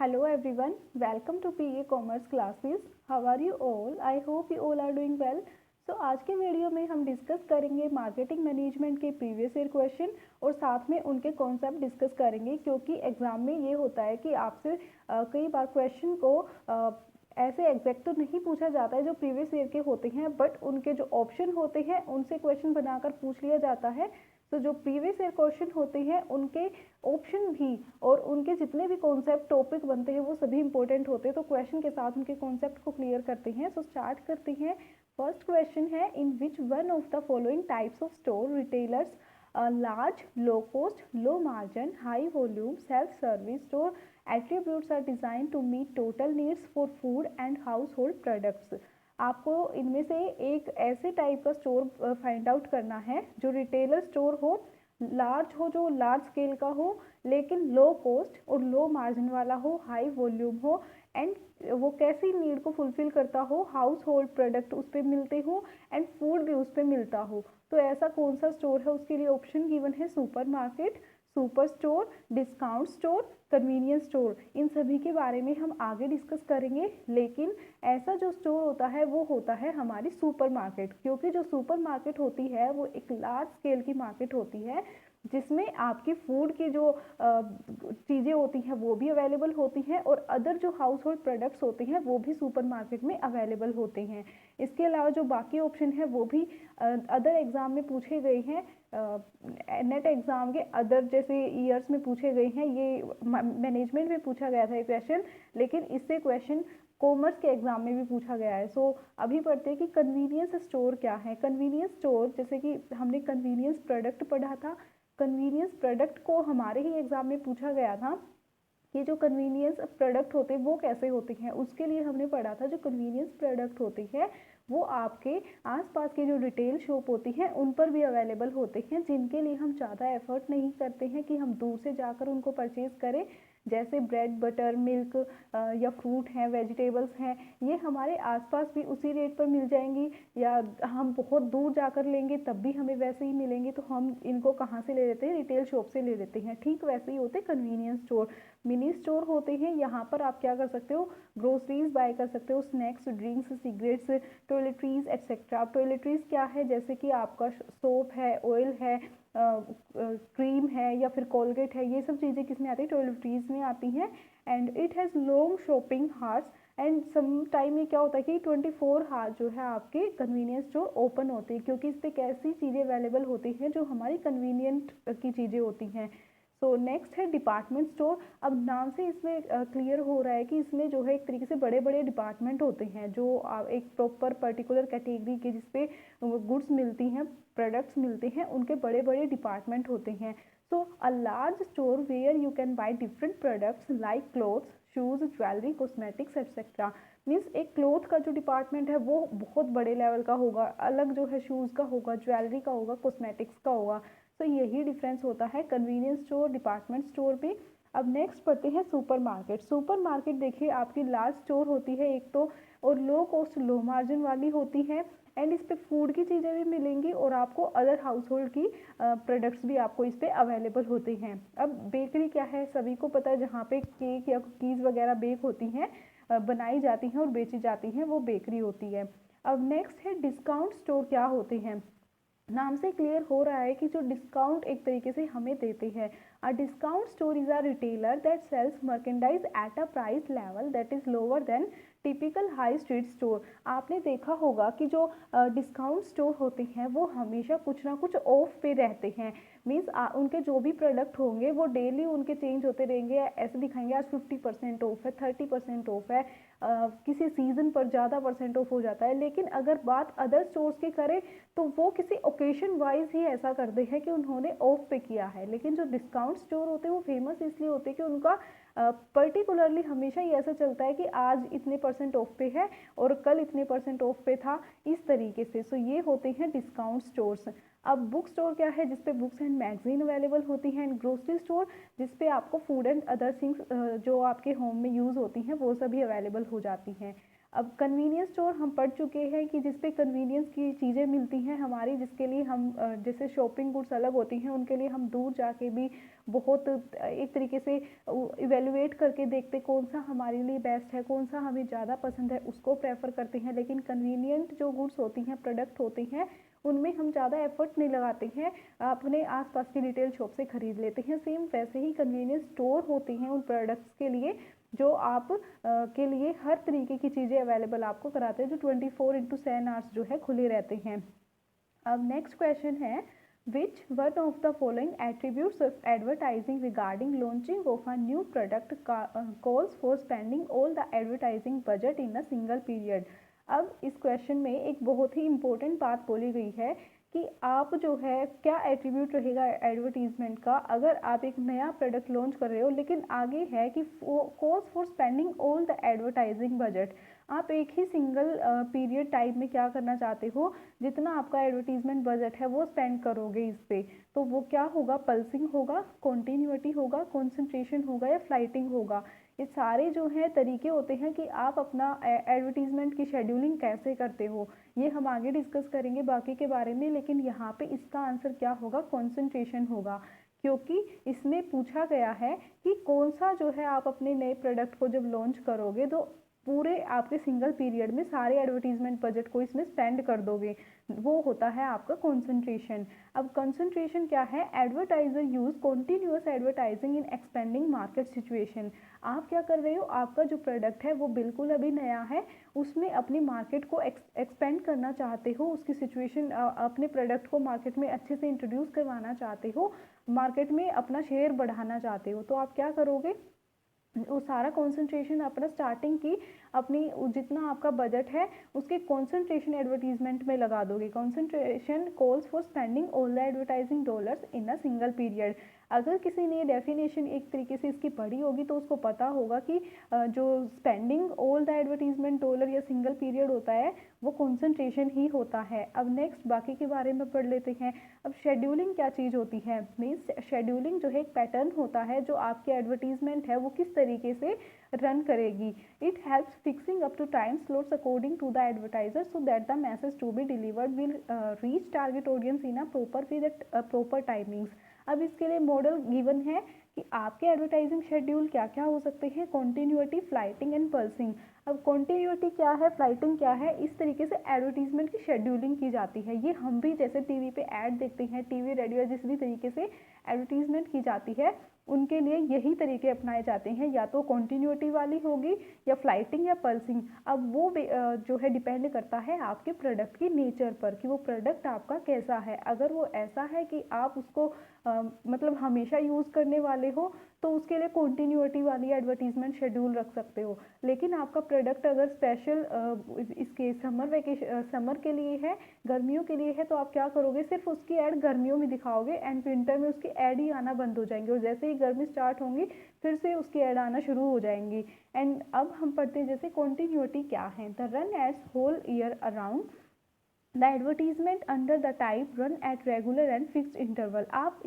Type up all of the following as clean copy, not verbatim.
Hello everyone, welcome to PA Commerce classes. How are you all? I hope you all are doing well. So आज के video में हम discuss करेंगे marketing management के previous year question और साथ में उनके कॉन्सेप्ट डिस्कस करेंगे, क्योंकि एग्जाम में ये होता है कि आपसे कई बार क्वेश्चन को ऐसे एग्जैक्ट तो नहीं पूछा जाता है जो प्रीवियस ईयर के होते हैं, बट उनके जो ऑप्शन होते हैं उनसे क्वेश्चन बनाकर पूछ लिया जाता है। तो जो प्रीवियस ईयर क्वेश्चन होते हैं उनके ऑप्शन भी और उनके जितने भी कॉन्सेप्ट टॉपिक बनते हैं वो सभी इंपॉर्टेंट होते हैं, तो क्वेश्चन के साथ उनके कॉन्सेप्ट को क्लियर करते हैं। सो स्टार्ट करते हैं। फर्स्ट क्वेश्चन है, in which one of the following types of store retailers large, low cost, low margin, high volume, self-service store attributes are designed to meet total needs for food and household products। आपको इनमें से एक ऐसे type का store find out करना है जो retailer store हो, लार्ज हो, जो लार्ज स्केल का हो, लेकिन लो कॉस्ट और लो मार्जिन वाला हो, हाई वॉल्यूम हो, एंड वो कैसी नीड को फुलफिल करता हो, हाउस होल्ड प्रोडक्ट उस पर मिलते हो एंड फूड भी उस पर मिलता हो। तो ऐसा कौन सा स्टोर है, उसके लिए ऑप्शन गिवन है super market, super store, discount store, convenience store. इन सभी के बारे में हम आगे डिस्कस करेंगे, लेकिन ऐसा जो स्टोर होता है वो होता है हमारी सुपर मार्केट, क्योंकि जो सुपर मार्केट होती है वो एक लार्ज स्केल की मार्केट होती है जिसमें आपकी फूड की जो चीज़ें होती हैं वो भी अवेलेबल होती हैं और अदर जो हाउस होल्ड प्रोडक्ट्स होते हैं वो भी सुपर मार्केट में अवेलेबल होते हैं। इसके अलावा जो बाकी ऑप्शन है वो भी अदर एग्ज़ाम में पूछे गए हैं, नेट एग्ज़ाम के अदर जैसे ईयर्स में पूछे गए हैं। ये मैनेजमेंट में पूछा गया था ये क्वेश्चन, लेकिन इससे क्वेश्चन कॉमर्स के एग्जाम में भी पूछा गया है। सो अभी पढ़ते हैं कि कन्वीनियंस स्टोर क्या है। कन्वीनियंस स्टोर, जैसे कि हमने कन्वीनियंस प्रोडक्ट पढ़ा था, कन्वीनियंस प्रोडक्ट को हमारे ही एग्जाम में पूछा गया था कि जो कन्वीनियंस प्रोडक्ट होते हैं वो कैसे होते हैं। उसके लिए हमने पढ़ा था जो कन्वीनियंस प्रोडक्ट होती है वो आपके आसपास की जो रिटेल शॉप होती हैं उन पर भी अवेलेबल होते हैं, जिनके लिए हम ज़्यादा एफर्ट नहीं करते हैं कि हम दूर से जाकर उनको परचेज़ करें। जैसे ब्रेड, बटर, मिल्क या फ्रूट हैं, वेजिटेबल्स हैं, ये हमारे आसपास भी उसी रेट पर मिल जाएंगी, या हम बहुत दूर जाकर लेंगे तब भी हमें वैसे ही मिलेंगे। तो हम इनको कहाँ से ले लेते हैं, रिटेल शॉप से ले लेते हैं। ठीक वैसे ही होते कन्वीनियंस स्टोर, मिनी स्टोर होते हैं। यहाँ पर आप क्या कर सकते हो, ग्रोसरीज बाय कर सकते हो, snacks, drinks, cigarettes, toiletries etcetera. अब टॉयलेटरीज क्या है, जैसे कि आपका सोप है, ऑयल है, क्रीम है या फिर कोलगेट है, ये सब चीज़ें किस में आती है, टॉयलेटरीज में आती हैं। And it has long shopping hours and some time में क्या होता है कि 24 हार्स जो है आपके कन्वीनियंस स्टोर ओपन होते हैं, क्योंकि इस पर कैसी चीज़ें अवेलेबल होती हैं जो हमारी कन्वीनियंट की चीज़ें होती हैं। सो नेक्स्ट है डिपार्टमेंट स्टोर। अब नाम से इसमें क्लियर हो रहा है कि इसमें जो है एक तरीके से बड़े बड़े डिपार्टमेंट होते हैं जो एक प्रॉपर पर्टिकुलर कैटेगरी के जिसपे गुड्स मिलती हैं, प्रोडक्ट्स मिलते हैं, उनके बड़े बड़े डिपार्टमेंट होते हैं। So a large store where you can buy different products like clothes, shoes, jewellery, cosmetics etcetera. Means एक क्लोथ का जो डिपार्टमेंट है वो बहुत बड़े लेवल का होगा, अलग जो है शूज़ का होगा, ज्वेलरी का होगा, कॉस्मेटिक्स का होगा। तो यही डिफरेंस होता है कन्वीनियंस स्टोर, डिपार्टमेंट स्टोर पे। अब नेक्स्ट पढ़ते हैं सुपर मार्केट। सुपर मार्केट देखिए आपकी लार्ज स्टोर होती है एक तो, और लो कॉस्ट लो मार्जिन वाली होती है, एंड इस पे फूड की चीज़ें भी मिलेंगी और आपको अदर हाउस होल्ड की प्रोडक्ट्स भी आपको इस पे अवेलेबल होते हैं। अब बेकरी क्या है, सभी को पता है, जहाँ पे केक या कुकीज़ वगैरह बेक होती हैं, बनाई जाती हैं और बेची जाती हैं, वो बेकरी होती है। अब नेक्स्ट है डिस्काउंट स्टोर क्या होते हैं। नाम से क्लियर हो रहा है कि जो डिस्काउंट एक तरीके से हमें देते हैं। A discount store is a retailer that sells merchandise at a price level that is lower than typical high street store. आपने देखा होगा कि जो डिस्काउंट स्टोर होते हैं वो हमेशा कुछ ना कुछ ऑफ पे रहते हैं। मीन्स उनके जो भी प्रोडक्ट होंगे वो डेली उनके चेंज होते रहेंगे, ऐसे दिखाएंगे आज 50% ऑफ है, 30% ऑफ है, किसी सीज़न पर ज़्यादा परसेंट ऑफ हो जाता है। लेकिन अगर बात अदर स्टोर्स की करें तो वो किसी ओकेशन वाइज ही ऐसा करते हैं कि उन्होंने ऑफ पे किया है। लेकिन जो डिस्काउंट स्टोर होते हैं वो फेमस इसलिए होते हैं कि उनका पर्टिकुलरली हमेशा ही ऐसा चलता है कि आज इतने परसेंट ऑफ पे है और कल इतने परसेंट ऑफ पे था, इस तरीके से। सो ये होते हैं डिस्काउंट स्टोर्स। अब बुक स्टोर क्या है, जिसपे बुक्स एंड मैगजीन अवेलेबल होती हैं। एंड ग्रोसरी स्टोर, जिसपे आपको फूड एंड अदर थिंग्स जो आपके होम में यूज़ होती हैं वो सभी अवेलेबल हो जाती हैं। अब कन्वीनियंस स्टोर हम पढ़ चुके हैं कि जिस पे कन्वीनियंस की चीज़ें मिलती हैं हमारी, जिसके लिए हम जैसे शॉपिंग गुड्स अलग होती हैं, उनके लिए हम दूर जाके भी बहुत एक तरीके से इवेलुएट करके देखते कौन सा हमारे लिए बेस्ट है, कौन सा हमें ज़्यादा पसंद है, उसको प्रेफर करते हैं। लेकिन कन्वीनियंट जो गुड्स होती हैं, प्रोडक्ट होते हैं, उनमें हम ज़्यादा एफर्ट नहीं लगाते हैं, अपने आसपास की रिटेल शॉप से ख़रीद लेते हैं। सेम वैसे ही कन्वीनियंस स्टोर होते हैं उन प्रोडक्ट्स के लिए जो आप के लिए हर तरीके की चीज़ें अवेलेबल आपको कराते हैं, जो 24/7 आवर्स जो है खुले रहते हैं। अब नेक्स्ट क्वेश्चन है, which one of the following attributes of advertising regarding launching of a new product calls for spending all the advertising budget in a single period। अब इस क्वेश्चन में एक बहुत ही इंपॉर्टेंट बात बोली गई है कि आप जो है क्या एट्रीब्यूट रहेगा एडवर्टीजमेंट का, अगर आप एक नया प्रोडक्ट लॉन्च कर रहे हो लेकिन आगे है कि calls for spending all the advertising budget, आप एक ही सिंगल पीरियड टाइम में क्या करना चाहते हो, जितना आपका एडवर्टीजमेंट बजट है वो स्पेंड करोगे इस पे, तो वो क्या होगा, पल्सिंग होगा, कॉन्टीन्यूटी होगा, कॉन्सेंट्रेशन होगा या फ्लाइटिंग होगा। ये सारे जो हैं तरीके होते हैं कि आप अपना एडवर्टीजमेंट की शेड्यूलिंग कैसे करते हो, ये हम आगे डिस्कस करेंगे बाकी के बारे में। लेकिन यहाँ पे इसका आंसर क्या होगा, कॉन्सेंट्रेशन होगा, क्योंकि इसमें पूछा गया है कि कौन सा जो है आप अपने नए प्रोडक्ट को जब लॉन्च करोगे तो पूरे आपके सिंगल पीरियड में सारे एडवर्टीजमेंट बजट को इसमें स्पेंड कर दोगे, वो होता है आपका कंसंट्रेशन। अब कंसंट्रेशन क्या है, एडवर्टाइजर यूज कॉन्टिन्यूअस एडवर्टाइजिंग इन एक्सपेंडिंग मार्केट सिचुएशन। आप क्या कर रहे हो, आपका जो प्रोडक्ट है वो बिल्कुल अभी नया है, उसमें अपनी मार्केट को एक्सपेंड करना चाहते हो, उसकी सिचुएशन अपने प्रोडक्ट को मार्केट में अच्छे से इंट्रोड्यूस करवाना चाहते हो, मार्केट में अपना शेयर बढ़ाना चाहते हो, तो आप क्या करोगे, वो सारा कंसंट्रेशन अपना स्टार्टिंग की अपनी जितना आपका बजट है उसके कंसंट्रेशन एडवर्टीजमेंट में लगा दोगे। Concentration calls for spending all the advertising dollars in a single period. अगर किसी ने डेफिनेशन एक तरीके से इसकी पढ़ी होगी तो उसको पता होगा कि जो spending all the advertisement dollar या सिंगल पीरियड होता है वो कंसंट्रेशन ही होता है। अब नेक्स्ट बाकी के बारे में पढ़ लेते हैं। अब शेड्यूलिंग क्या चीज़ होती है, मीन्स शेड्यूलिंग जो है एक पैटर्न होता है जो आपकी एडवर्टीजमेंट है वो किस तरीके से रन करेगी। It helps fixing up to time slots according to the advertiser so that the message to be delivered will reach target audience in a proper with proper timings. अब इसके लिए मॉडल गिवन है कि आपके advertising schedule क्या क्या हो सकते हैं, कॉन्टिन्यूटी, फ्लाइटिंग एंड पल्सिंग। अब कॉन्टिन्यूटी क्या है, फ्लाइटिंग क्या है, इस तरीके से एडवर्टीजमेंट की शेड्यूलिंग की जाती है। ये हम भी जैसे टीवी पे ऐड देखते हैं, टीवी रेडियो जिस भी तरीके से एडवर्टीजमेंट की जाती है उनके लिए यही तरीके अपनाए जाते हैं, या तो कॉन्टिन्यूटी वाली होगी या फ्लाइटिंग या पल्सिंग। अब वो जो है डिपेंड करता है आपके प्रोडक्ट की नेचर पर कि वो प्रोडक्ट आपका कैसा है। अगर वो ऐसा है कि आप उसको मतलब हमेशा यूज़ करने वाले हो तो उसके लिए कॉन्टिन्यूटी वाली एडवर्टीजमेंट शेड्यूल रख सकते हो। लेकिन आपका प्रोडक्ट अगर स्पेशल इसके समर के लिए है, गर्मियों के लिए है, तो आप क्या करोगे, सिर्फ उसकी ऐड गर्मियों में दिखाओगे एंड विंटर में उसकी ऐड ही आना बंद हो जाएंगे, और जैसे ही गर्मी स्टार्ट होंगी फिर से उसकी ऐड आना शुरू हो जाएंगी। एंड अब हम पढ़ते हैं जैसे कॉन्टिन्यूटी क्या है, the run ads whole year around the advertisement under the type run at regular and fixed interval. आप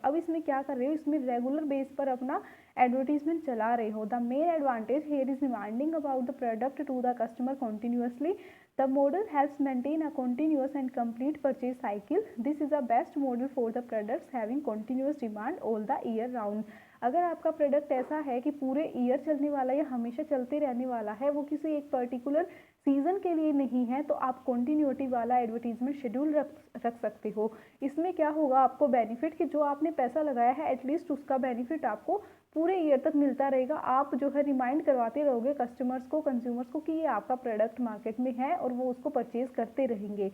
अब इसमें क्या कर रहे हो, इसमें रेगुलर बेस पर अपना एडवर्टीजमेंट चला रहे हो। The main advantage here is reminding about the product to the customer continuously. The model helps maintain a continuous and complete purchase cycle. This is the best model for the products having continuous demand all the year round. अगर आपका product ऐसा है कि पूरे year चलने वाला या हमेशा चलते रहने वाला है, वो किसी एक पर्टिकुलर सीजन के लिए नहीं है, तो आप कॉन्टिन्यूटी वाला एडवर्टीजमेंट शेड्यूल रख सकते हो। इसमें क्या होगा, आपको बेनिफिट कि जो आपने पैसा लगाया है एटलीस्ट उसका बेनिफिट आपको पूरे ईयर तक मिलता रहेगा। आप जो है रिमाइंड करवाते रहोगे कस्टमर्स को, कंज्यूमर्स को कि ये आपका प्रोडक्ट मार्केट में है और वो उसको परचेज करते रहेंगे।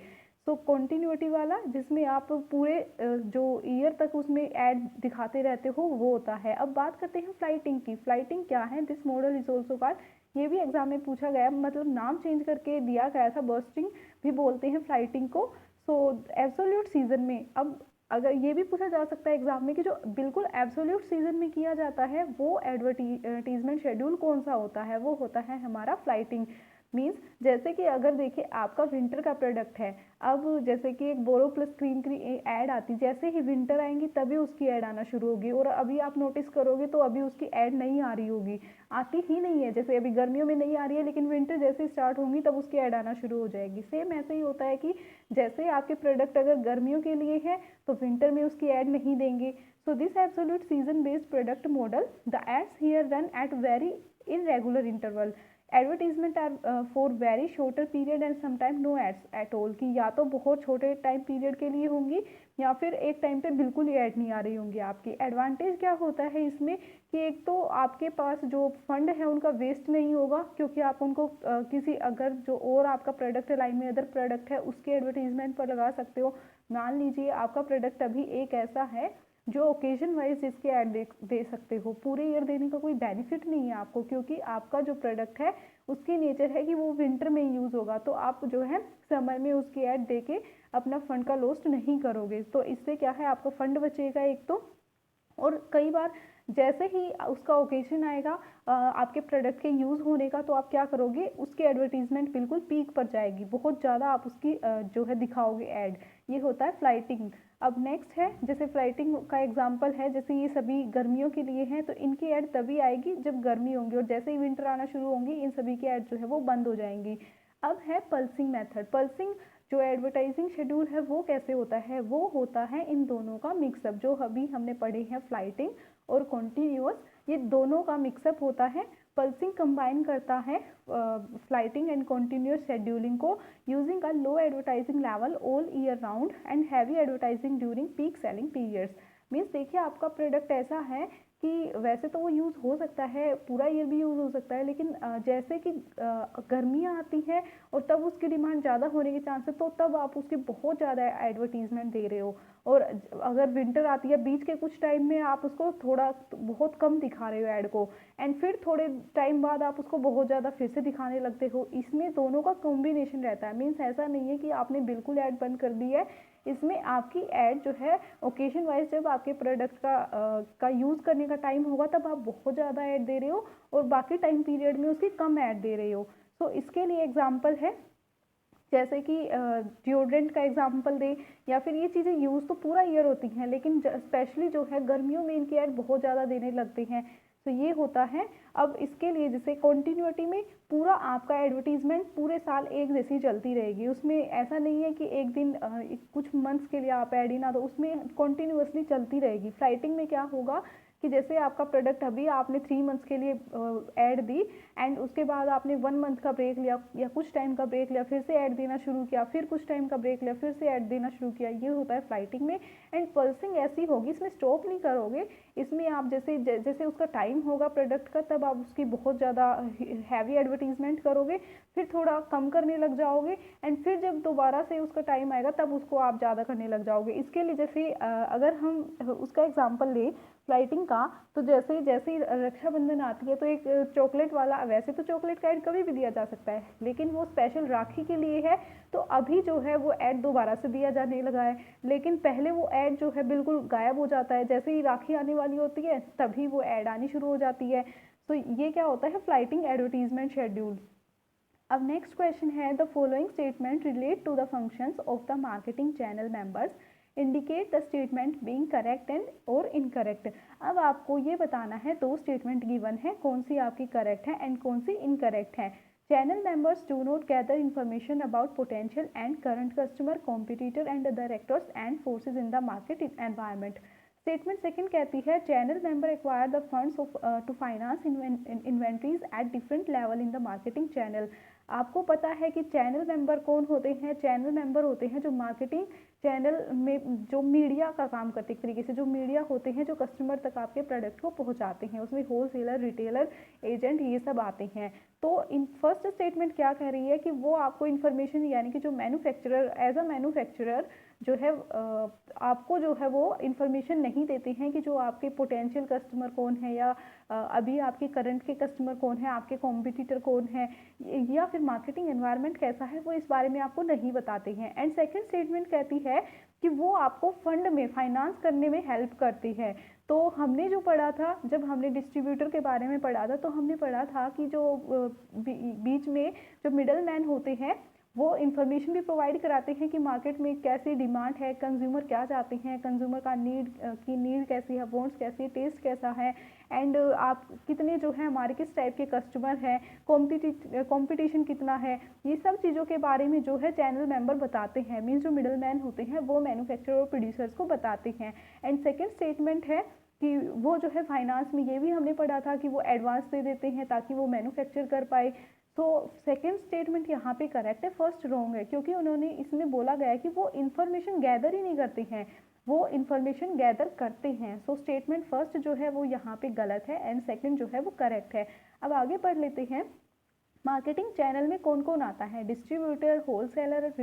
सो कॉन्टिन्यूटी वाला जिसमें आप पूरे जो ईयर तक उसमें ऐड दिखाते रहते हो वो होता है। अब बात करते हैं फ्लाइटिंग की। फ्लाइटिंग क्या है, this model is also called, ये भी एग्जाम में पूछा गया, मतलब नाम चेंज करके दिया गया था, बर्स्टिंग भी बोलते हैं फ्लाइटिंग को। सो एब्सोल्यूट सीजन में, अब अगर ये भी पूछा जा सकता है एग्जाम में कि जो बिल्कुल एब्सोल्यूट सीजन में किया जाता है वो एडवर्टीजमेंट शेड्यूल कौन सा होता है, वो होता है हमारा फ्लाइटिंग। मीन्स जैसे कि अगर देखिए आपका विंटर का प्रोडक्ट है, अब जैसे कि एक बोरो प्लस क्रीम की ऐड आती, जैसे ही विंटर आएंगी तभी उसकी ऐड आना शुरू होगी, और अभी आप नोटिस करोगे तो अभी उसकी ऐड नहीं आ रही होगी, आती ही नहीं है। जैसे अभी गर्मियों में नहीं आ रही है, लेकिन विंटर जैसे स्टार्ट होंगी तब उसकी ऐड आना शुरू हो जाएगी। सेम ऐसे ही होता है कि जैसे आपके प्रोडक्ट अगर गर्मियों के लिए है तो विंटर में उसकी ऐड नहीं देंगे। So this absolute season based product model, the ads here run at very irregular interval, advertisement are for very shorter period and sometime no ads at all, कि या तो बहुत छोटे टाइम पीरियड के लिए होंगी या फिर एक टाइम पे बिल्कुल ही ऐड नहीं आ रही होंगी आपकी। एडवांटेज क्या होता है इसमें कि एक तो आपके पास जो फंड है उनका वेस्ट नहीं होगा, क्योंकि आप उनको किसी अगर जो और आपका प्रोडक्ट है लाइन में अदर प्रोडक्ट है उसके एडवर्टीजमेंट पर लगा सकते हो। मान लीजिए आपका प्रोडक्ट अभी एक ऐसा है जो ओकेजन वाइज जिसके ऐड दे सकते हो, पूरे ईयर देने का कोई बेनिफिट नहीं है आपको, क्योंकि आपका जो प्रोडक्ट है उसकी नेचर है कि वो विंटर में यूज़ होगा, तो आप जो है समर में उसकी ऐड दे के अपना फंड का लॉस्ट नहीं करोगे। तो इससे क्या है, आपका फंड बचेगा एक तो, और कई बार जैसे ही उसका ओकेजन आएगा आपके प्रोडक्ट के यूज़ होने का, तो आप क्या करोगे, उसकी एडवर्टीजमेंट बिल्कुल पीक पर जाएगी, बहुत ज़्यादा आप उसकी जो है दिखाओगे ऐड। ये होता है फ्लाइटिंग। अब नेक्स्ट है, जैसे फ्लाइटिंग का एग्जांपल है, जैसे ये सभी गर्मियों के लिए हैं तो इनकी ऐड तभी आएगी जब गर्मी होंगी, और जैसे ही विंटर आना शुरू होंगी इन सभी की ऐड जो है वो बंद हो जाएंगी। अब है पल्सिंग मेथड। पल्सिंग जो एडवर्टाइजिंग शेड्यूल है वो कैसे होता है, वो होता है इन दोनों का मिक्सअप, जो अभी हमने पढ़े हैं फ्लाइटिंग और कॉन्टीन्यूअस, ये दोनों का मिक्सअप होता है। पल्सिंग कंबाइन करता है फ्लाइटिंग एंड कॉन्टीन्यूअस शेड्यूलिंग को using a low advertising level all year round and heavy advertising during peak selling periods. Means देखिए आपका प्रोडक्ट ऐसा है कि वैसे तो वो यूज़ हो सकता है, पूरा ईयर भी यूज़ हो सकता है, लेकिन जैसे कि गर्मियाँ आती हैं और तब उसकी डिमांड ज़्यादा होने के चांसेस, तो तब आप उसकी बहुत ज़्यादा एडवर्टीजमेंट दे रहे हो, और अगर विंटर आती है बीच के कुछ टाइम में आप उसको थोड़ा बहुत कम दिखा रहे हो ऐड को, एंड फिर थोड़े टाइम बाद आप उसको बहुत ज़्यादा फिर से दिखाने लगते हो। इसमें दोनों का कॉम्बिनेशन रहता है। मीन्स ऐसा नहीं है कि आपने बिल्कुल ऐड बंद कर दी है, इसमें आपकी ऐड जो है ओकेजन वाइज जब आपके प्रोडक्ट का यूज़ करने का टाइम होगा तब आप बहुत ज़्यादा ऐड दे रहे हो, और बाकी टाइम पीरियड में उसकी कम ऐड दे रहे हो। तो इसके लिए एग्जांपल है जैसे कि डिओड्रेंट का एग्जांपल दे, या फिर ये चीज़ें यूज़ तो पूरा ईयर होती हैं, लेकिन स्पेशली जो है गर्मियों में इनकी ऐड बहुत ज़्यादा देने लगते हैं। तो ये होता है। अब इसके लिए जैसे कॉन्टीन्यूटी में पूरा आपका एडवर्टीजमेंट पूरे साल एक जैसी चलती रहेगी, उसमें ऐसा नहीं है कि एक दिन कुछ मंथ्स के लिए आप ऐड ही ना दो, उसमें कॉन्टीन्यूसली चलती रहेगी। फ्लाइटिंग में क्या होगा कि जैसे आपका प्रोडक्ट अभी आपने 3 मंथ्स के लिए ऐड दी, एंड उसके बाद आपने 1 मंथ का ब्रेक लिया या कुछ टाइम का ब्रेक लिया, फिर से ऐड देना शुरू किया, फिर कुछ टाइम का ब्रेक लिया, फिर से ऐड देना शुरू किया, ये होता है फ्लाइटिंग में। एंड पल्सिंग ऐसी होगी, इसमें स्टॉप नहीं करोगे, इसमें आप जैसे जैसे उसका टाइम होगा प्रोडक्ट का तब आप उसकी बहुत ज़्यादा हैवी एडवर्टीजमेंट करोगे, फिर थोड़ा कम करने लग जाओगे, एंड फिर जब दोबारा से उसका टाइम आएगा तब उसको आप ज़्यादा करने लग जाओगे। इसके लिए जैसे अगर हम उसका एग्जाम्पल लें फ्लाइटिंग का, तो जैसे जैसे रक्षाबंधन आती है तो एक चॉकलेट वाला, वैसे तो चॉकलेट का ऐड कभी भी दिया जा सकता है, लेकिन वो स्पेशल राखी के लिए है, तो अभी जो है वो ऐड दोबारा से दिया जाने लगा है, लेकिन पहले वो ऐड जो है बिल्कुल गायब हो जाता है, जैसे ही राखी आने वाली होती है तभी वो ऐड आनी शुरू हो जाती है। तो ये क्या होता है, फ्लाइटिंग एडवर्टीजमेंट शेड्यूल। अब नेक्स्ट क्वेश्चन है, the following statement relate to the functions of the marketing channel members, indicate the statement being correct and और इनकरेक्ट। अब आपको ये बताना है, दो स्टेटमेंट गिवन है, कौन सी आपकी करेक्ट है एंड कौन सी इनकरेक्ट है। Channel members do not gather information about potential and current customer, competitor and directors and forces in the market environment. Statement second कहती है, channel member acquire the funds to finance inventories at different level in the marketing channel. आपको पता है कि channel member कौन होते हैं, channel member होते हैं जो मार्केटिंग चैनल में जो मीडिया का काम करते हैं, एक तरीके से जो मीडिया होते हैं जो कस्टमर तक आपके प्रोडक्ट को पहुंचाते हैं, उसमें होलसेलर, रिटेलर, एजेंट, ये सब आते हैं। तो इन फर्स्ट स्टेटमेंट क्या कह रही है कि वो आपको इन्फॉर्मेशन, यानी कि जो मैन्युफैक्चरर एज अ मैन्युफैक्चरर जो है आपको जो है वो इन्फॉर्मेशन नहीं देते हैं कि जो आपके पोटेंशियल कस्टमर कौन है, या अभी आपके करंट के कस्टमर कौन है, आपके कॉम्पिटिटर कौन है, या फिर मार्केटिंग एनवायरनमेंट कैसा है, वो इस बारे में आपको नहीं बताते हैं। एंड सेकंड स्टेटमेंट कहती है कि वो आपको फंड में फाइनेंस करने में हेल्प करती है। तो हमने जो पढ़ा था, जब हमने डिस्ट्रीब्यूटर के बारे में पढ़ा था, तो हमने पढ़ा था कि जो बीच में जो मिडल मैन होते हैं वो इन्फॉर्मेशन भी प्रोवाइड कराते हैं कि मार्केट में कैसी डिमांड है, कंज्यूमर क्या चाहते हैं, कंज्यूमर का नीड कैसी है, वांट्स कैसी है, टेस्ट कैसा है, एंड आप कितने जो है हमारे किस टाइप के कस्टमर हैं, कंपटीशन कितना है, ये सब चीज़ों के बारे में जो है चैनल मेंबर बताते हैं। मीन्स जो मिडल मैन होते हैं वो मैन्युफैक्चरर और प्रोड्यूसर्स को बताते हैं। एंड सेकेंड स्टेटमेंट है कि वो जो है फाइनेंस में, ये भी हमने पढ़ा था कि वो एडवांस दे देते हैं ताकि वो मैन्युफैक्चर कर पाए। तो सेकेंड स्टेटमेंट यहाँ पे करेक्ट है, फर्स्ट रॉन्ग है, क्योंकि उन्होंने इसमें बोला गया है कि वो इन्फॉर्मेशन गैदर ही नहीं करते हैं, वो इन्फॉर्मेशन गैदर करते हैं। सो स्टेटमेंट फर्स्ट जो है वो यहाँ पे गलत है एंड सेकंड जो है वो करेक्ट है। अब आगे पढ़ लेते हैं। मार्केटिंग चैनल में कौन कौन आता है? Distributor, wholesaler,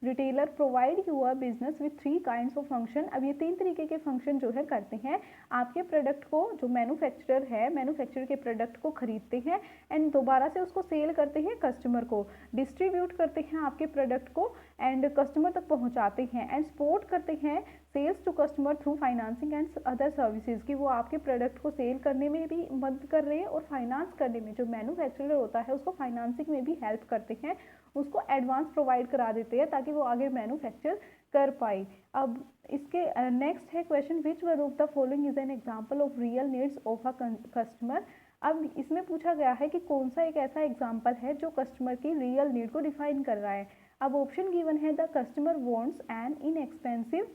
retailer provide your business with 3 kinds of function. अब ये 3 तरीके के फंक्शन जो है करते हैं। आपके प्रोडक्ट को जो मैन्युफैक्चरर है, मैन्युफैक्चरर के प्रोडक्ट को खरीदते हैं एंड दोबारा से उसको सेल करते हैं कस्टमर को, डिस्ट्रीब्यूट करते हैं आपके प्रोडक्ट को एंड कस्टमर तक पहुंचाते हैं, एंड सपोर्ट करते हैं sales to customer through financing and other services, कि वो आपके प्रोडक्ट को सेल करने में भी मदद कर रहे हैं और फाइनेंस करने में, जो मैन्युफैक्चरर होता है उसको फाइनेंसिंग में भी हेल्प करते हैं, उसको एडवांस प्रोवाइड करा देते हैं ताकि वो आगे मैन्युफैक्चर कर पाए। अब इसके नेक्स्ट है question, which one of the following is an example of real needs of a customer. अब इसमें पूछा गया है कि कौन सा एक ऐसा एग्जांपल है जो कस्टमर की रियल नीड को डिफाइन कर रहा है। अब ऑप्शन गिवन है, the customer wants an inexpensive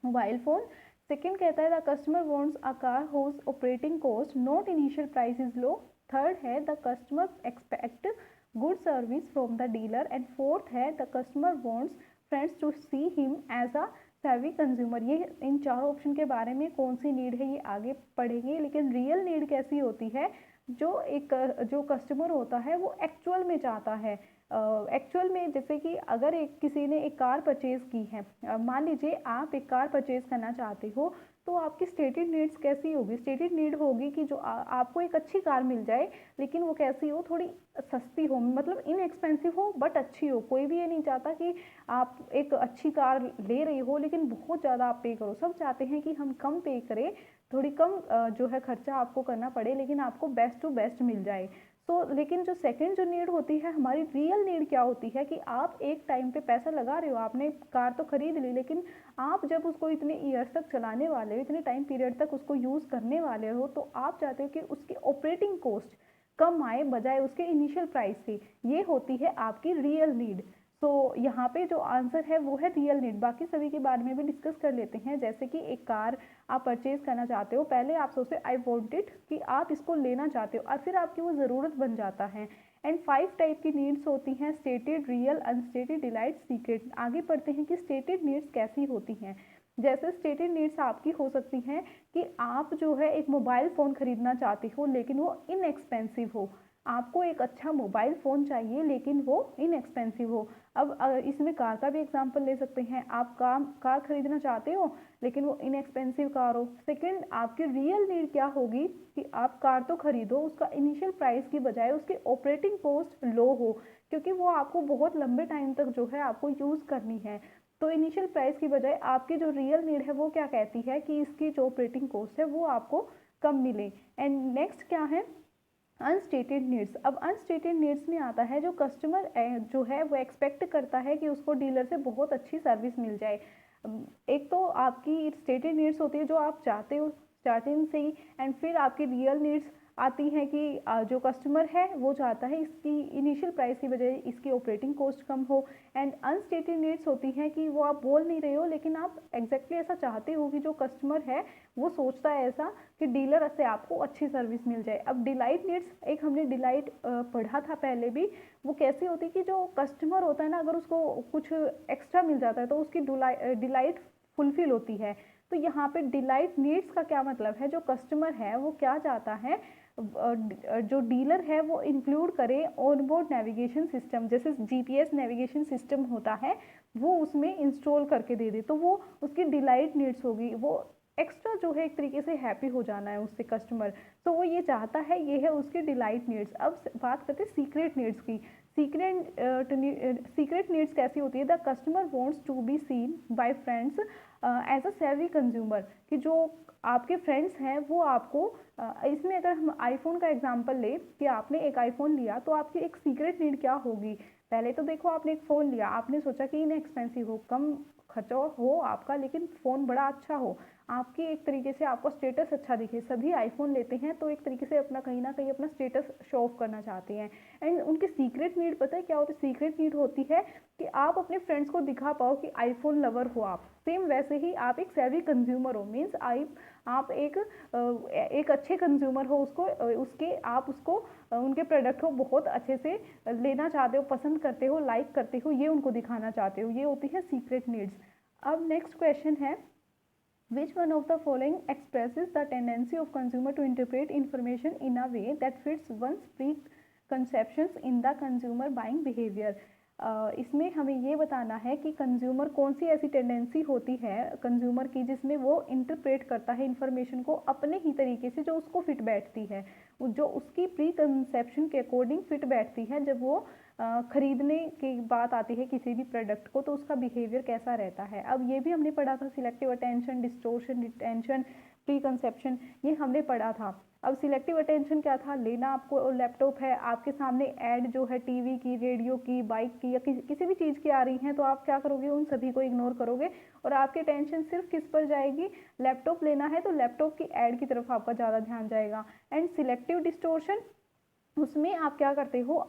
mobile phone. Second कहता है the customer wants a car whose operating cost not initial price is low. Third है the customer expect good service from the dealer. And fourth है the customer wants friends to see him as a savvy consumer. ये इन चारों option के बारे में कौन सी need है ये आगे पढ़ेंगे, लेकिन रियल नीड कैसी होती है, जो कस्टमर होता है वो एक्चुअल में चाहता है। एक्चुअल में जैसे कि अगर किसी ने एक कार परचेज़ की है, मान लीजिए आप एक कार परचेज़ करना चाहते हो, तो आपकी स्टेटेड नीड्स कैसी होगी? स्टेटेड नीड होगी कि जो आपको एक अच्छी कार मिल जाए, लेकिन वो कैसी हो, थोड़ी सस्ती हो, मतलब इनएक्सपेंसिव हो बट अच्छी हो। कोई भी ये नहीं चाहता कि आप एक अच्छी कार ले रही हो लेकिन बहुत ज़्यादा आप पे करो, सब चाहते हैं कि हम कम पे करें, थोड़ी कम जो है खर्चा आपको करना पड़े लेकिन आपको बेस्ट टू बेस्ट मिल जाए। लेकिन जो सेकंड जो नीड होती है, हमारी रियल नीड क्या होती है कि आप एक टाइम पे पैसा लगा रहे हो, आपने कार तो खरीद ली, लेकिन आप जब उसको इतने ईयर्स तक चलाने वाले हो, इतने टाइम पीरियड तक उसको यूज़ करने वाले हो, तो आप चाहते हो कि उसकी ऑपरेटिंग कॉस्ट कम आए बजाय उसके इनिशियल प्राइस से। ये होती है आपकी रियल नीड। तो यहाँ पे जो आंसर है वो है रियल नीड। बाकी सभी के बारे में भी डिस्कस कर लेते हैं। जैसे कि एक कार आप परचेज करना चाहते हो, पहले आप सोचते हो आई वॉन्ट इट, कि आप इसको लेना चाहते हो, और फिर आपकी वो ज़रूरत बन जाता है। एंड 5 टाइप की नीड्स होती हैं, स्टेटेड, रियल, अनस्टेटेड, डिलाइट, सीक्रेट। आगे पढ़ते हैं कि स्टेटेड नीड्स कैसी होती हैं। जैसे स्टेटेड नीड्स आपकी हो सकती हैं कि आप जो है एक मोबाइल फ़ोन ख़रीदना चाहते हो लेकिन वो इनएक्सपेंसिव हो, आपको एक अच्छा मोबाइल फ़ोन चाहिए लेकिन वो इनएक्सपेंसिव हो। अब इसमें कार का भी एग्जांपल ले सकते हैं, आप कार खरीदना चाहते हो लेकिन वो इनएक्सपेंसिव कार हो। सेकंड, आपकी रियल नीड क्या होगी कि आप कार तो खरीदो, उसका इनिशियल प्राइस की बजाय उसकी ऑपरेटिंग कॉस्ट लो हो, क्योंकि वो आपको बहुत लंबे टाइम तक जो है आपको यूज़ करनी है। तो इनिशियल प्राइस की बजाय आपकी जो रियल नीड है वो क्या कहती है कि इसकी जो ऑपरेटिंग कॉस्ट है वो आपको कम मिले। एंड नेक्स्ट क्या है, अनस्टेटेड नीड्स। अब अनस्टेटेड नीड्स में आता है जो कस्टमर जो है वो एक्सपेक्ट करता है कि उसको डीलर से बहुत अच्छी सर्विस मिल जाए। एक तो आपकी स्टेटेड नीड्स होती है जो आप चाहते हो स्टार्टिंग से ही, एंड फिर आपकी रियल नीड्स आती हैं कि जो कस्टमर है वो चाहता है इसकी इनिशियल प्राइस की बजाय इसकी ऑपरेटिंग कॉस्ट कम हो। एंड अनस्टेटेड नीड्स होती हैं कि वो आप बोल नहीं रहे हो लेकिन आप एग्जैक्टली ऐसा चाहते हो कि जो कस्टमर है वो सोचता है ऐसा कि डीलर से आपको अच्छी सर्विस मिल जाए। अब डिलाइट नीड्स, एक हमने डिलाइट पढ़ा था पहले भी, वो कैसी होती है कि जो कस्टमर होता है ना, अगर उसको कुछ एक्स्ट्रा मिल जाता है तो उसकी डिलाइट फुलफिल होती है। तो यहाँ पे डिलाइट नीड्स का क्या मतलब है, जो कस्टमर है वो क्या चाहता है, जो डीलर है वो इंक्लूड करे ऑनबोर्ड नेविगेशन सिस्टम, जैसे जीपीएस नेविगेशन सिस्टम होता है वो उसमें इंस्टॉल करके दे दे, तो वो उसकी डिलाइट नीड्स होगी। वो एक्स्ट्रा जो है एक तरीके से हैप्पी हो जाना है उससे कस्टमर, तो वो ये चाहता है, ये है उसकी डिलाइट नीड्स। अब बात करते हैं सीक्रेट नीड्स की। सीक्रेट नीड्स कैसी होती है? The customer wants to be seen by friends as a savvy consumer, कि जो आपके फ्रेंड्स हैं वो आपको इसमें अगर हम आईफोन का एग्जांपल ले कि आपने एक आईफोन लिया, तो आपकी एक सीक्रेट नीड क्या होगी? पहले तो देखो, आपने एक फ़ोन लिया, आपने सोचा कि इनएक्सपेंसिव हो, कम खर्चा हो आपका, लेकिन फ़ोन बड़ा अच्छा हो, आपकी एक तरीके से आपका स्टेटस अच्छा दिखे। सभी आईफोन लेते हैं तो एक तरीके से अपना कहीं ना कहीं अपना स्टेटस शो ऑफ करना चाहते हैं। एंड उनकी सीक्रेट नीड पता है क्या होती है? सीक्रेट नीड होती है कि आप अपने फ्रेंड्स को दिखा पाओ कि आईफोन लवर हो आप। सेम वैसे ही आप एक सेवी कंज्यूमर हो, मीन्स आप एक अच्छे कंज्यूमर हो, उसको उसके आप उसको उनके प्रोडक्ट को बहुत अच्छे से लेना चाहते हो, पसंद करते हो, लाइक करते हो, ये उनको दिखाना चाहते हो। ये होती है सीक्रेट नीड्स। अब नेक्स्ट क्वेश्चन है, which one of the following expresses the tendency of consumer to interpret information in a way that fits one's preconceptions in the consumer buying behavior? इसमें हमें ये बताना है कि कंज्यूमर कौन सी ऐसी टेंडेंसी होती है कंज्यूमर की जिसमें वो इंटरप्रेट करता है इंफॉर्मेशन को अपने ही तरीके से, जो उसको फिट बैठती है, जो उसकी प्री कंसेप्शन के अकॉर्डिंग फिट बैठती है। जब वो खरीदने की बात आती है किसी भी प्रोडक्ट को, तो उसका बिहेवियर कैसा रहता है। अब ये भी हमने पढ़ा था, selective attention, distortion, retention, pre conception, ये हमने पढ़ा था। अब सिलेक्टिव अटेंशन क्या था? लेना आपको लैपटॉप है, आपके सामने ऐड जो है टीवी की, रेडियो की, बाइक की या किसी भी चीज़ की आ रही हैं, तो आप क्या करोगे? उन सभी को इग्नोर करोगे और आपकी अटेंशन सिर्फ किस पर जाएगी? लैपटॉप लेना है तो लैपटॉप की ऐड की तरफ आपका ज़्यादा ध्यान जाएगा। एंड सिलेक्टिव डिस्टोर्शन, उसमें आप क्या करते हो?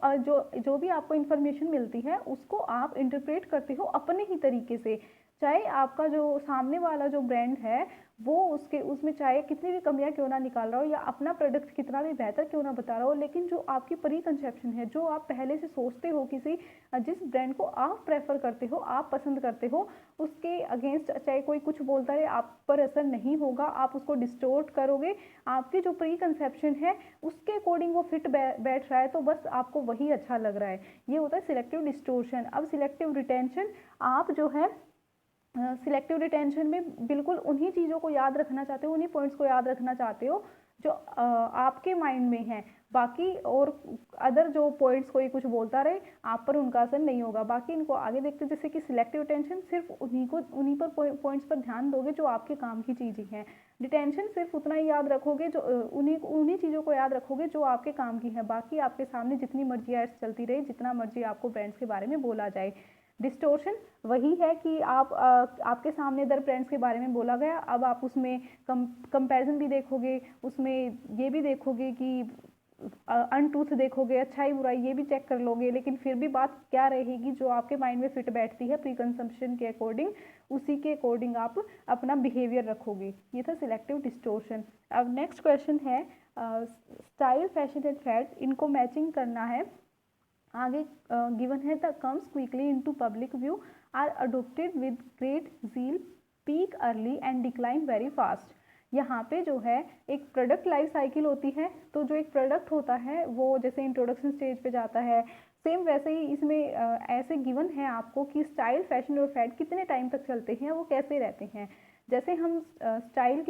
जो भी आपको इन्फॉर्मेशन मिलती है उसको आप इंटरप्रेट करते हो अपने ही तरीके से। चाहे आपका जो सामने वाला जो ब्रांड है वो उसमें चाहे कितनी भी कमियां क्यों ना निकाल रहा हो या अपना प्रोडक्ट कितना भी बेहतर क्यों ना बता रहा हो, लेकिन जो आपकी प्री कंसेप्शन है, जो आप पहले से सोचते हो किसी जिस ब्रांड को आप प्रेफर करते हो, आप पसंद करते हो, उसके अगेंस्ट चाहे कोई कुछ बोलता है, आप पर असर नहीं होगा। आप उसको डिस्टोर्ट करोगे, आपकी जो प्री कंसेप्शन है उसके अकॉर्डिंग वो फिट बैठ रहा है, तो बस आपको वही अच्छा लग रहा है। ये होता है सिलेक्टिव डिस्टोर्शन। अब सिलेक्टिव रिटेंशन, आप जो है सिलेक्टिव रिटेंशन में बिल्कुल उन्हीं चीज़ों को याद रखना चाहते हो, उन्हीं पॉइंट्स को याद रखना चाहते हो जो आपके माइंड में है। बाकी और अदर जो पॉइंट्स कोई कुछ बोलता रहे, आप पर उनका असर नहीं होगा। बाकी इनको आगे देखते, जैसे कि सिलेक्टिव अटेंशन, सिर्फ उन्हीं पर पॉइंट्स पर ध्यान दोगे जो आपके काम की चीज़ें हैं। डिटेंशन सिर्फ उतना ही याद रखोगे, जो उन्हीं चीज़ों को याद रखोगे जो आपके काम की है। बाकी आपके सामने जितनी मर्जी एड्स चलती रहे, जितना मर्जी आपको ब्रांड्स के बारे में बोला जाए। डिस्टोर्शन वही है कि आपके सामने अदर ब्रांड्स के बारे में बोला गया, अब आप उसमें कंपैरिजन भी देखोगे, उसमें ये भी देखोगे कि अनट्रूथ देखोगे, अच्छाई बुराई ये भी चेक कर लोगे, लेकिन फिर भी बात क्या रहेगी? जो आपके माइंड में फिट बैठती है प्री कंसम्पशन के अकॉर्डिंग, उसी के अकॉर्डिंग आप अपना बिहेवियर रखोगे। ये था सिलेक्टिव डिस्टोर्शन। अब नेक्स्ट क्वेश्चन है, स्टाइल, फैशन एंड फैट, इनको मैचिंग करना है। आगे गिवन है, the comes quickly into public view, are adopted with great zeal, peak early and decline very fast. यहाँ पे जो है एक प्रोडक्ट लाइफ साइकिल होती है, तो जो एक प्रोडक्ट होता है वो जैसे इंट्रोडक्शन स्टेज पे जाता है, सेम वैसे ही इसमें ऐसे गिवन है आपको कि स्टाइल, फैशन और फैट कितने टाइम तक चलते हैं, वो कैसे रहते हैं। जैसे हम स्टाइल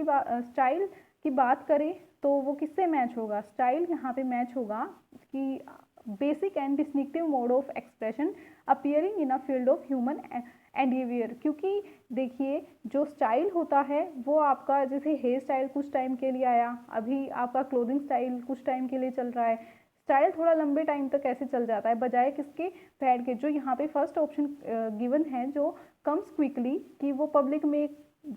की बात करें तो वो किससे मैच होगा? स्टाइल यहाँ पे मैच होगा कि basic and distinctive mode of expression appearing in a field of human endeavour. क्योंकि देखिए, जो स्टाइल होता है वो आपका, जैसे हेयर स्टाइल कुछ टाइम के लिए आया, अभी आपका क्लोथिंग स्टाइल कुछ टाइम के लिए चल रहा है, स्टाइल थोड़ा लंबे टाइम तक ऐसे चल जाता है, बजाय किसके? फैड के। जो यहाँ पे फर्स्ट ऑप्शन गिवन है, जो कम्स क्विकली, कि वो पब्लिक में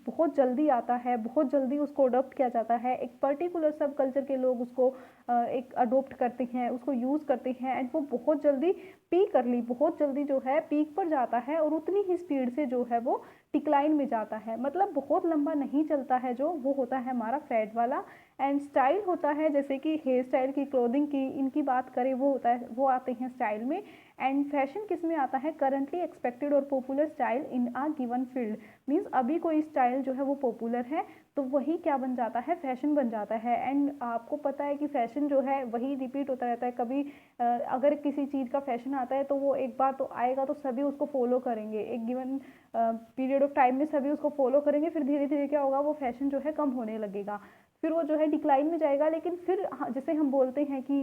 बहुत जल्दी आता है, बहुत जल्दी उसको अडोप्ट किया जाता है, एक पर्टिकुलर सब कल्चर के लोग उसको एक अडोप्ट करते हैं, उसको यूज़ करते हैं, एंड वो बहुत जल्दी पीक अर्ली, बहुत जल्दी जो है पीक पर जाता है, और उतनी ही स्पीड से जो है वो डिक्लाइन में जाता है, मतलब बहुत लंबा नहीं चलता है। जो वो होता है हमारा फैट वाला। एंड स्टाइल होता है जैसे कि हेयर स्टाइल की, क्लोथिंग की, इनकी बात करें वो होता है, वो आते हैं स्टाइल में। एंड फैशन किस में आता है? करंटली एक्सपेक्टेड और popular style in a given field. Means अभी कोई स्टाइल जो है वो पॉपुलर है तो वही क्या बन जाता है? फैशन बन जाता है। एंड आपको पता है कि फैशन जो है वही रिपीट होता रहता है। कभी अगर किसी चीज़ का फैशन आता है तो वो एक बार तो आएगा तो सभी उसको फॉलो करेंगे, एक गिवन पीरियड ऑफ टाइम में सभी उसको फॉलो करेंगे, फिर धीरे धीरे क्या होगा? वो फैशन जो है कम होने लगेगा, फिर वो जो है डिक्लाइन में जाएगा। लेकिन फिर जैसे हम बोलते हैं कि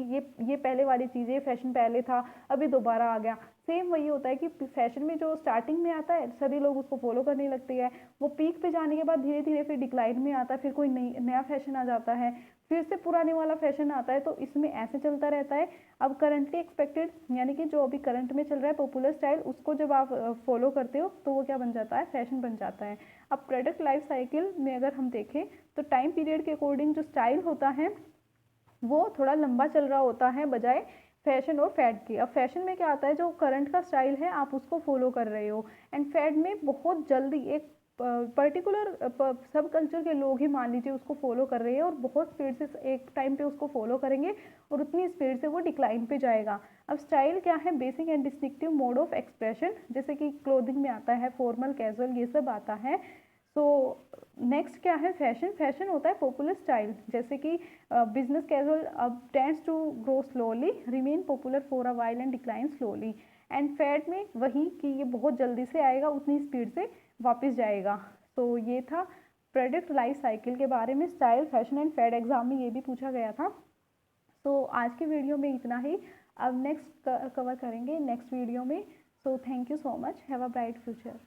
ये पहले वाली चीज़, ये फैशन पहले था अभी दोबारा आ गया, सेम वही होता है कि फैशन में जो स्टार्टिंग में आता है सभी लोग उसको फॉलो करने लगते हैं, वो पीक पे जाने के बाद धीरे धीरे फिर डिक्लाइन में आता है, फिर कोई नया फैशन आ जाता है, फिर से पुराने वाला फैशन आता है। तो इसमें ऐसे चलता रहता है। अब करंटली एक्सपेक्टेड यानी कि जो अभी करंट में चल रहा है पॉपुलर स्टाइल, उसको जब आप फॉलो करते हो तो वो क्या बन जाता है? फैशन बन जाता है। अब प्रोडक्ट लाइफ साइकिल में अगर हम देखें तो टाइम पीरियड के अकॉर्डिंग जो स्टाइल होता है वो थोड़ा लंबा चल रहा होता है बजाय फैशन और फैड की। अब फैशन में क्या आता है? जो करंट का स्टाइल है आप उसको फॉलो कर रहे हो, एंड फैड में बहुत जल्दी एक पर्टिकुलर सब कल्चर के लोग ही मान लीजिए उसको फॉलो कर रहे हैं और बहुत स्पीड से एक टाइम पे उसको फॉलो करेंगे और उतनी स्पीड से वो डिक्लाइन पे जाएगा। अब स्टाइल क्या है? Basic and distinctive mode of expression, जैसे कि क्लोथिंग में आता है, फॉर्मल, कैजुअल, ये सब आता है। सो नेक्स्ट क्या है? फैशन। फैशन होता है पॉपुलर स्टाइल, जैसे कि बिजनेस कैजुअल अब tends to grow slowly, remain popular for a while and decline slowly. And fad में वही कि ये बहुत जल्दी से आएगा, उतनी स्पीड से वापस जाएगा। तो ये था प्रोडक्ट लाइफ साइकिल के बारे में, style, fashion and fad. Exam में ये भी पूछा गया था। तो आज के वीडियो में इतना ही। अब नेक्स्ट कवर करेंगे नेक्स्ट वीडियो में। So thank you so much, have a bright future.